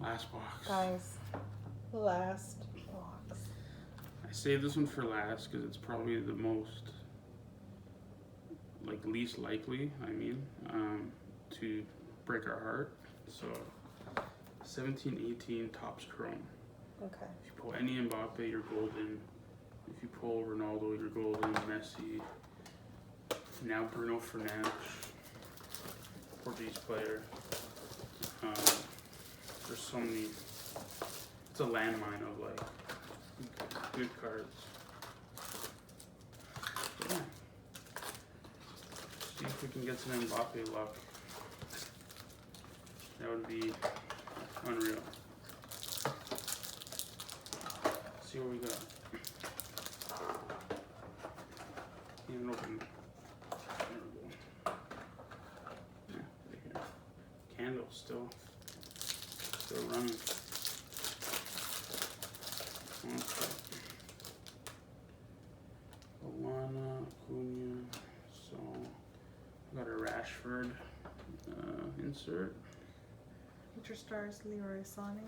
Last box. Guys, last box. I saved this one for last because it's probably the most, like, least likely, to break our heart. So, 17-18 Topps Chrome. Okay. If you pull any Mbappe, you're golden. If you pull Ronaldo, you're golden. Messi. Now Bruno Fernandes, Portuguese player. There's so many. It's a landmine of like good cards. Yeah. See if we can get some Mbappe luck. That would be unreal. Let's see what we got. Even open. There we go. Yeah, right here. Candle still running. Okay. Alana, Acuna. So we got a Rashford insert. Future Stars, Leroy Sané.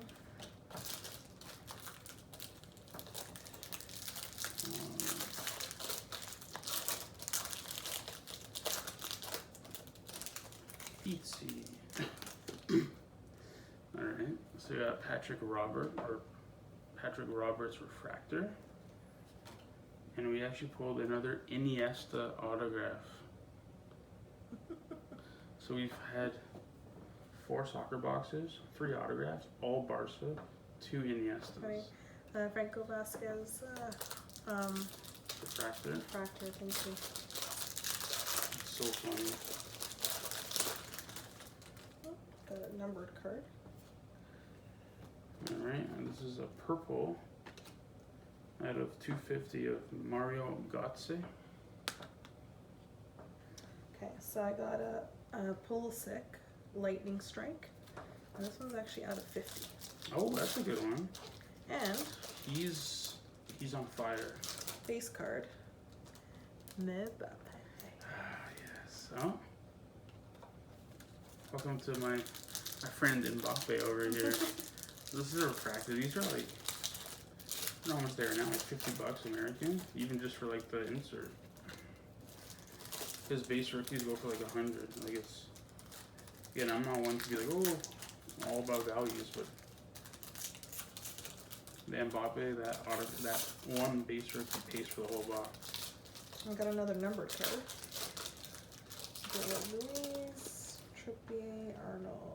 Pizzi. Alright, so we got Patrick Roberts Refractor. And we actually pulled another Iniesta autograph. So we've had 4 soccer boxes, 3 autographs, all Barca, 2 Iniestas. Right. Franco Vasquez, Refractor. Refractor, thank you. It's so funny. Got a numbered card. Alright, and this is a purple out of 250 of Mario Götze. Okay, so I got a Pulisic Lightning Strike. And this one's actually out of 50. Oh, that's a good one. And He's on fire. base card. Mbappe. Yes. Oh. Welcome to my friend Mbappe over here. This is a refractor. These are like, I don't know how much they are now, like $50 American, even just for like the insert. His base rookies go for like 100. Like it's, again, I'm not one to be like, oh, all about values, but the Mbappe, that one base rookie pays for the whole box. I got another numbered card. Got Luis, Trippier, Arnold.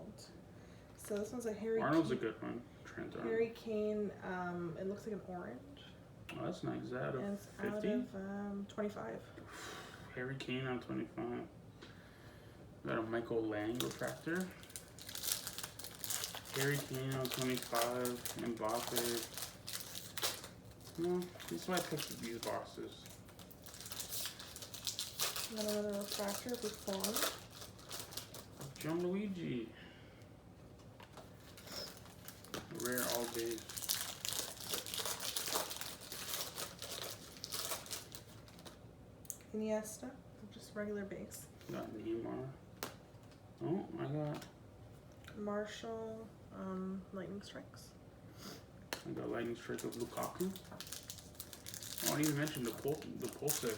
So this one's a Harry Arnold's Kane. a good one. Trent Arnold. Harry Kane, it looks like an orange. Oh, that's nice. Is that out of And it's 50? out of 25. Harry Kane on 25. Got a Michael Lang refractor. Harry Kane on 25. Mbappe. No, this is why I picked these boxes. Got another refractor, Buffon. Gianluigi. Rare all base. Iniesta, just regular base. Got Neymar. Oh, I got Marshall, Lightning Strikes. Lightning Strike of Lukaku. Oh, I didn't even mention the Pulisic.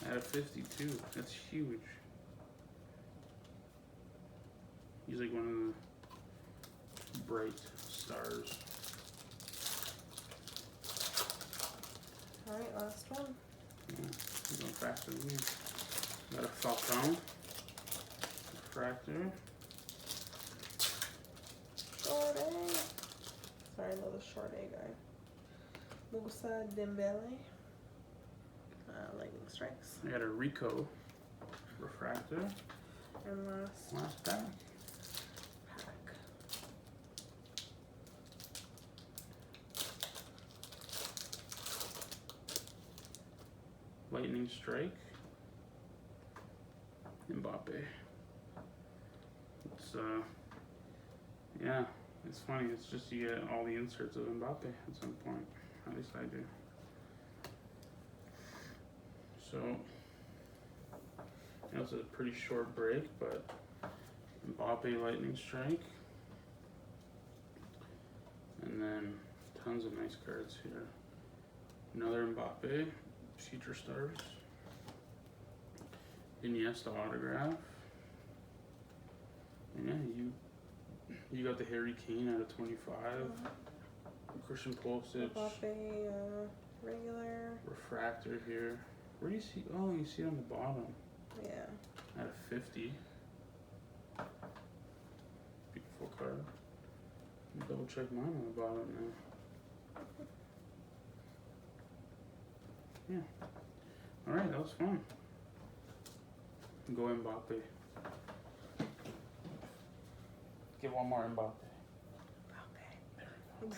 Out of 52. That's huge. He's like one of the bright stars. Alright, last one. Yeah, he's going faster than me. Got a Falcon. Refractor. Short A. Sorry, I love the short A guy. Moussa Dembele. Lightning Strikes. I got a Rico refractor. And Last pack. pack. Lightning Strike. Mbappe. It's yeah, it's funny. It's just you get all the inserts of Mbappe at some point. At least I do. So, it was a pretty short break, but Mbappe Lightning Strike, And then tons of nice cards here. Another Mbappe, Future Stars. Iniesta autograph. And yeah, you got the Harry Kane out of 25. Christian Pulisic. Mbappe, regular. Refractor here. Where do you see? Oh, you see it on the bottom. Yeah. Out of 50. Beautiful card. Let me double check mine on the bottom now. Yeah. Alright, that was fun. Go Mbappe. Get one more Mbappe. Mbappe. There we go.